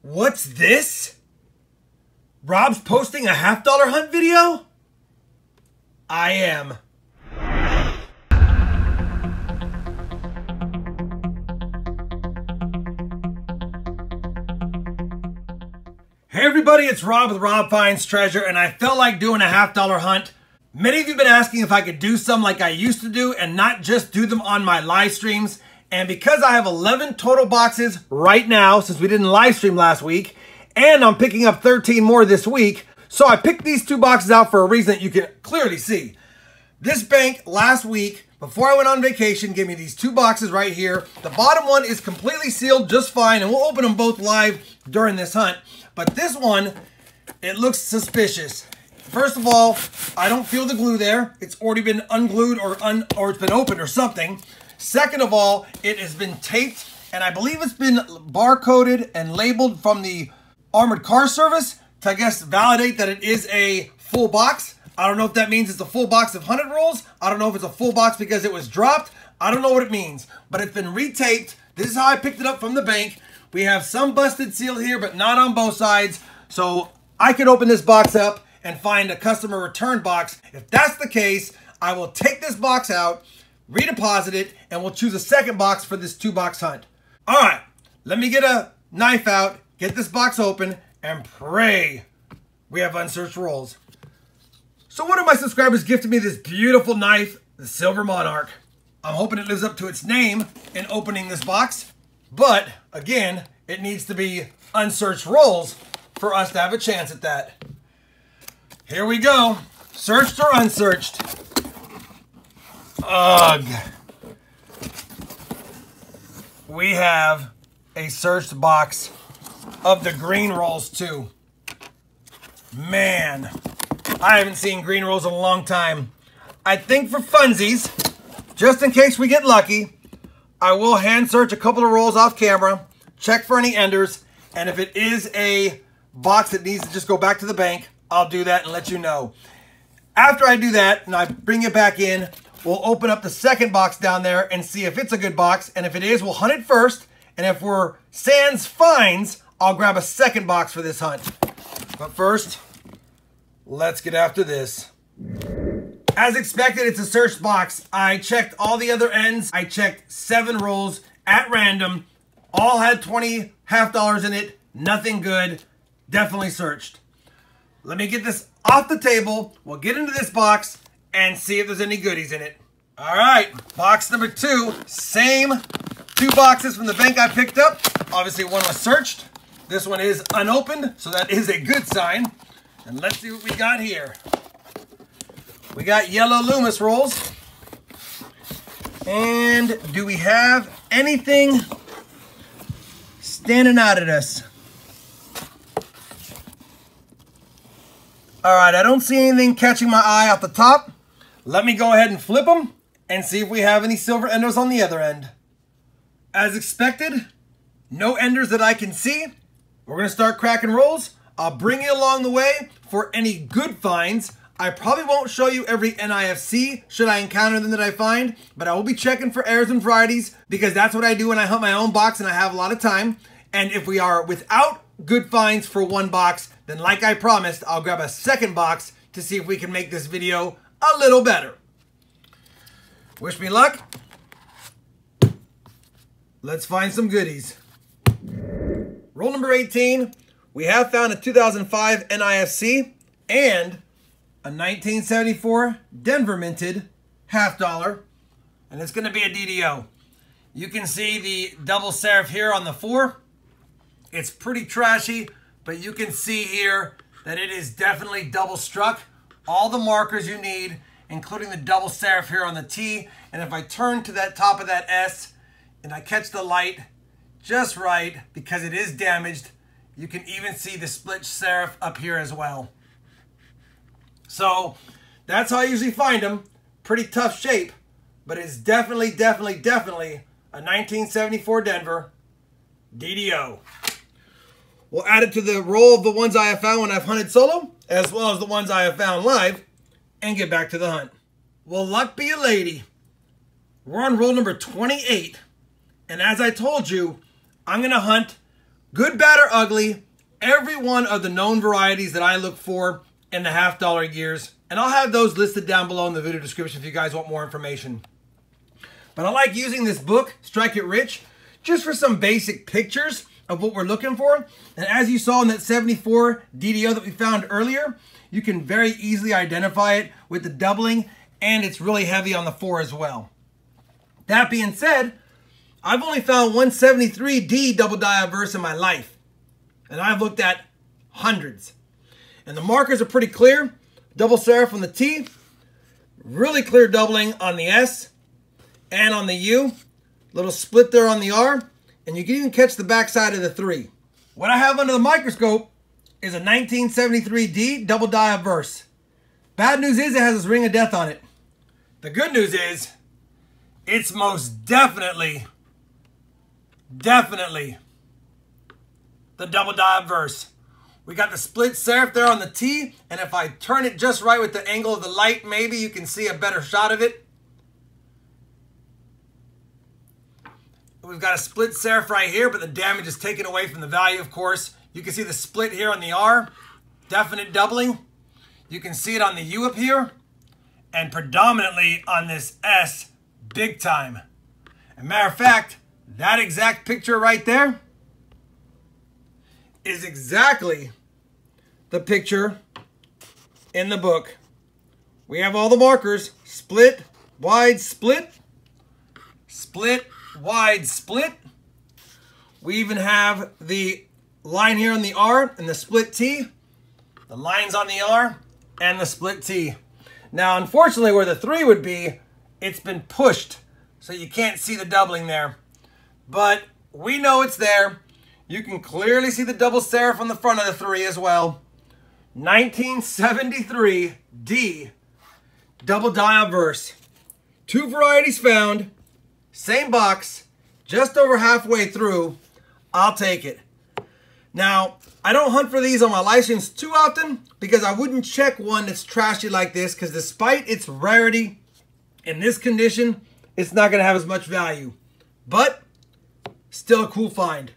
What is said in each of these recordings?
What's this? Rob's posting a $50 hunt video? I am. Hey everybody, it's Rob with RobFindsTreasure, and I felt like doing a $50 hunt. Many of you have been asking if I could do some like I used to do and not just do them on my live streams. And because I have 11 total boxes right now, since we didn't live stream last week, and I'm picking up 13 more this week, so I picked these two boxes out for a reason that you can clearly see. This bank last week, before I went on vacation, gave me these two boxes right here. The bottom one is completely sealed just fine, and we'll open them both live during this hunt. But this one, it looks suspicious. First of all, I don't feel the glue there. It's already been unglued or it's been opened or something. Second of all, it has been taped, and I believe it's been barcoded and labeled from the Armored Car Service to, I guess, validate that it is a full box. I don't know if that means it's a full box of 100 rolls. I don't know if it's a full box because it was dropped. I don't know what it means, but it's been retaped. This is how I picked it up from the bank. We have some busted seal here, but not on both sides. So I could open this box up and find a customer return box. If that's the case, I will take this box out, redeposit it, and we'll choose a second box for this two-box hunt. All right, let me get a knife out, get this box open, and pray we have unsearched rolls. So one of my subscribers gifted me this beautiful knife, the Silver Monarch. I'm hoping it lives up to its name in opening this box, but again, it needs to be unsearched rolls for us to have a chance at that. Here we go, searched or unsearched. Ugh. We have a searched box of the green rolls too. Man, I haven't seen green rolls in a long time. I think for funsies, just in case we get lucky, I will hand search a couple of rolls off camera, check for any enders, and if it is a box that needs to just go back to the bank, I'll do that and let you know. After I do that and I bring it back in, we'll open up the second box down there and see if it's a good box. And if it is, we'll hunt it first. And if we're sans finds, I'll grab a second box for this hunt. But first, let's get after this. As expected, it's a searched box. I checked all the other ends. I checked 7 rolls at random. All had 20 $50 in it. Nothing good. Definitely searched. Let me get this off the table. We'll get into this box and see if there's any goodies in it. All right, box number 2. Same 2 boxes from the bank I picked up. Obviously, one was searched. This one is unopened, so that is a good sign. And let's see what we got here. We got yellow Loomis rolls. And do we have anything standing out at us? All right, I don't see anything catching my eye off the top. Let me go ahead and flip them and see if we have any silver enders on the other end. As expected, no enders that I can see. We're gonna start cracking rolls. I'll bring you along the way for any good finds. I probably won't show you every NIFC should I encounter them that I find, but I will be checking for errors and varieties because that's what I do when I hunt my own box and I have a lot of time. And if we are without good finds for one box, then like I promised, I'll grab a second box to see if we can make this video a little better. Wish me luck. Let's find some goodies. Roll number 18. We have found a 2005 NIFC and a 1974 Denver minted $50. And it's going to be a DDO. You can see the double serif here on the 4. It's pretty trashy, but you can see here that it is definitely double struck. All the markers you need, including the double serif here on the T. And if I turn to that top of that S and I catch the light just right, because it is damaged, you can even see the split serif up here as well. So that's how I usually find them. Pretty tough shape, but it's definitely a 1974 Denver DDO. We'll add it to the roll of the ones I have found when I've hunted solo, as well as the ones I have found live, and get back to the hunt. Well, luck be a lady. We're on roll number 28, and as I told you, I'm going to hunt Good, bad, or ugly, every one of the known varieties that I look for in the half-dollar years. And I'll have those listed down below in the video description if you guys want more information. But I like using this book, Strike It Rich, just for some basic pictures of what we're looking for. And as you saw in that 74 DDO that we found earlier, you can very easily identify it with the doubling, and it's really heavy on the 4 as well. That being said, I've only found 173D double die obverse in my life, and I've looked at hundreds. And the markers are pretty clear. Double serif on the T, really clear doubling on the S and on the U. Little split there on the R, and you can even catch the backside of the 3. What I have under the microscope is a 1973D double die obverse. Bad news is it has this ring of death on it. The good news is it's most definitely the double die obverse. We got the split serif there on the T, and if I turn it just right with the angle of the light, maybe you can see a better shot of it. We've got a split serif right here, but the damage is taken away from the value, of course. You can see the split here on the R, definite doubling. You can see it on the U up here, and predominantly on this S, big time. As a matter of fact, that exact picture right there is exactly the picture in the book. We have all the markers, split, wide, split, split, wide, split. We even have the line here on the R and the split T, the lines on the R and the split T. Now, unfortunately, where the 3 would be, it's been pushed, so you can't see the doubling there. But we know it's there. You can clearly see the double serif on the front of the 3 as well. 1973D double die obverse. 2 varieties found, same box, just over halfway through. I'll take it. Now, I don't hunt for these on my live streams too often because I wouldn't check one that's trashy like this, because despite its rarity in this condition, it's not going to have as much value. But still a cool find.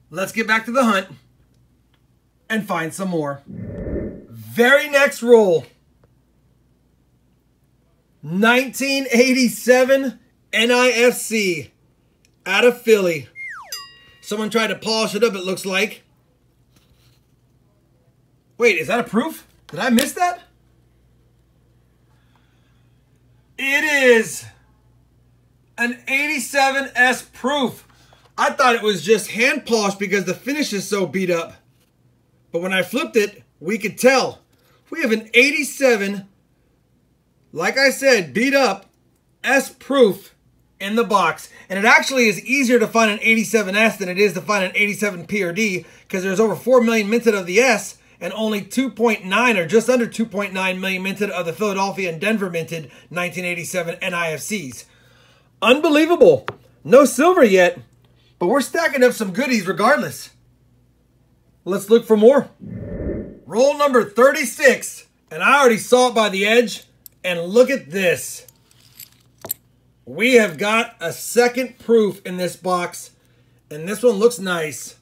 Let's get back to the hunt and find some more. Very next roll. 1987 NIFC out of Philly. Someone tried to polish it up, it looks like. Wait, is that a proof? Did I miss that? It is an 87S proof. I thought it was just hand polished because the finish is so beat up. But when I flipped it, we could tell. We have an 87, like I said, beat up S proof in the box. And it actually is easier to find an 87S than it is to find an 87P or D, because there's over 4 million minted of the S and only 2.9 or just under 2.9 million minted of the Philadelphia and Denver minted 1987 NIFCs. Unbelievable. No silver yet, but we're stacking up some goodies regardless. Let's look for more. Roll number 36, and I already saw it by the edge, and look at this. We have got a second proof in this box, and this one looks nice.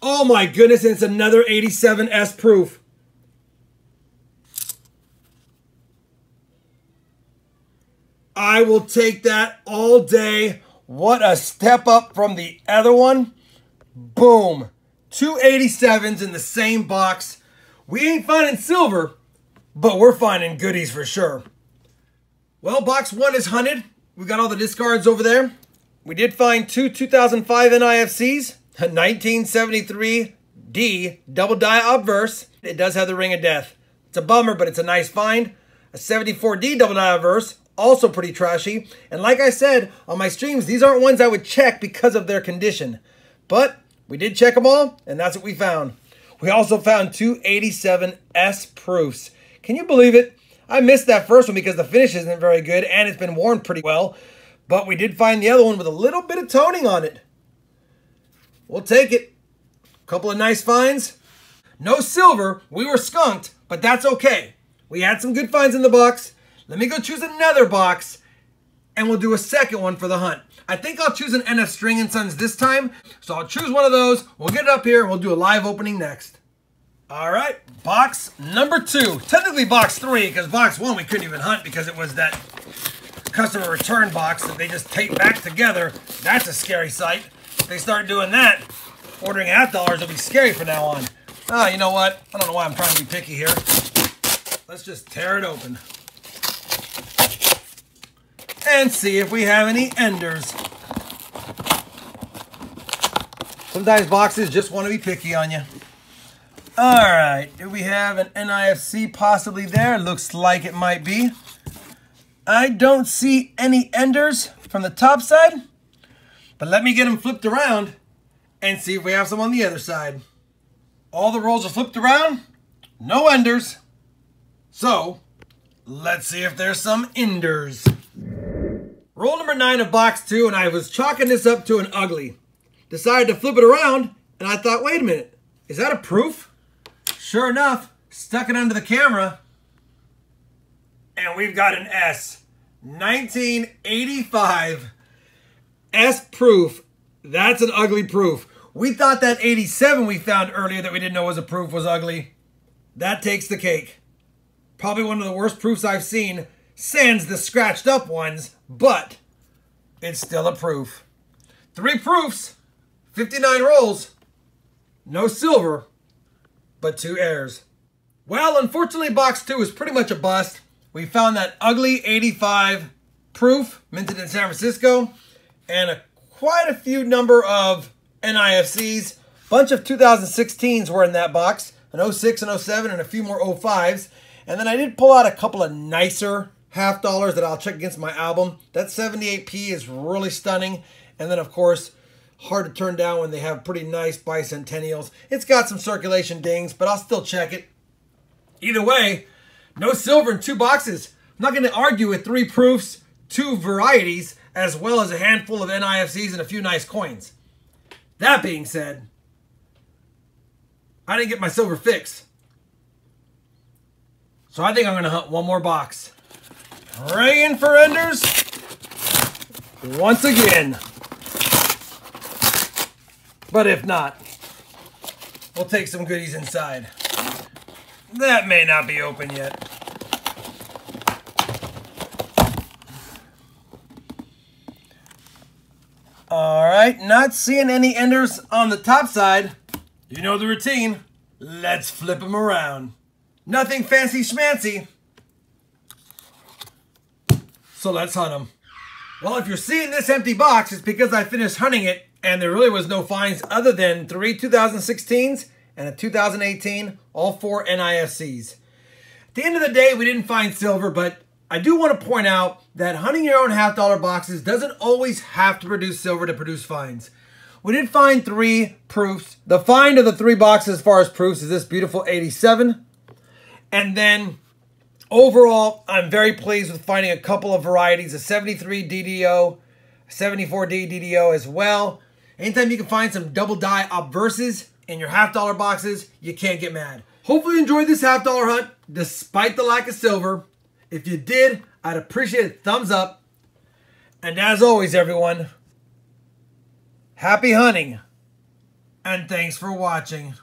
Oh my goodness, and it's another 87S proof. I will take that all day. What a step up from the other one. Boom. 2 87s in the same box. We ain't finding silver, but we're finding goodies for sure. Well, box 1 is hunted. We got all the discards over there. We did find 2 2005 NIFCs, a 1973D double die obverse. It does have the ring of death. It's a bummer, but it's a nice find. A 74D double die obverse, also pretty trashy. And like I said on my streams, these aren't ones I would check because of their condition. But we did check them all, and that's what we found. We also found 2 87S proofs. Can you believe it? I missed that first one because the finish isn't very good and it's been worn pretty well. But we did find the other one with a little bit of toning on it. We'll take it. Couple of nice finds. No silver. We were skunked, but that's okay. We had some good finds in the box. Let me go choose another box and we'll do a second one for the hunt. I think I'll choose an NF String & Sons this time, so I'll choose one of those. We'll get it up here and we'll do a live opening next. All right, box number 2. Technically box 3, because box 1 we couldn't even hunt because it was that customer return box that they just tape back together. That's a scary sight. If they start doing that, ordering $half will be scary from now on. Ah, you know what? I don't know why I'm trying to be picky here. Let's just tear it open and see if we have any enders. Sometimes boxes just want to be picky on you. All right, do we have an NIFC possibly there? Looks like it might be. I don't see any enders from the top side, but let me get them flipped around and see if we have some on the other side. All the rolls are flipped around, no enders. So, let's see if there's some enders. Roll number 9 of box 2, and I was chalking this up to an ugly. Decided to flip it around, and I thought, wait a minute, is that a proof? Sure enough, stuck it under the camera, and we've got an S. 1985 S proof. That's an ugly proof. We thought that 87 we found earlier that we didn't know was a proof was ugly. That takes the cake. Probably one of the worst proofs I've seen, sans the scratched up ones, but it's still a proof. 3 proofs, 59 rolls, no silver, but 2 airs. Well, unfortunately, box 2 is pretty much a bust. We found that ugly 85 proof, minted in San Francisco, and quite a few number of NIFCs. Bunch of 2016s were in that box, an 06 and 07, and a few more 05s. And then I did pull out a couple of nicer $half that I'll check against my album. That 78p is really stunning. And then, of course, hard to turn down when they have pretty nice bicentennials. It's got some circulation dings, but I'll still check it. Either way, no silver in 2 boxes. I'm not going to argue with 3 proofs, 2 varieties, as well as a handful of NIFCs and a few nice coins. That being said, I didn't get my silver fix. So I think I'm going to hunt one more box. Praying for enders once again. But if not, we'll take some goodies inside. That may not be open yet. All right, not seeing any enders on the top side. You know the routine. Let's flip them around. Nothing fancy schmancy. So let's hunt them. Well, if you're seeing this empty box, it's because I finished hunting it and there really was no finds other than 3 2016s and a 2018, all 4 NIFCs. At the end of the day, we didn't find silver, but I do want to point out that hunting your own $half boxes doesn't always have to produce silver to produce finds. We did find 3 proofs. The find of the 3 boxes as far as proofs is this beautiful 87. And then overall, I'm very pleased with finding a couple of varieties, a 73 DDO, 74D DDO as well. Anytime you can find some double die obverses in your $half boxes, you can't get mad. Hopefully you enjoyed this $half hunt despite the lack of silver. If you did, I'd appreciate a thumbs up. And as always, everyone, happy hunting and thanks for watching.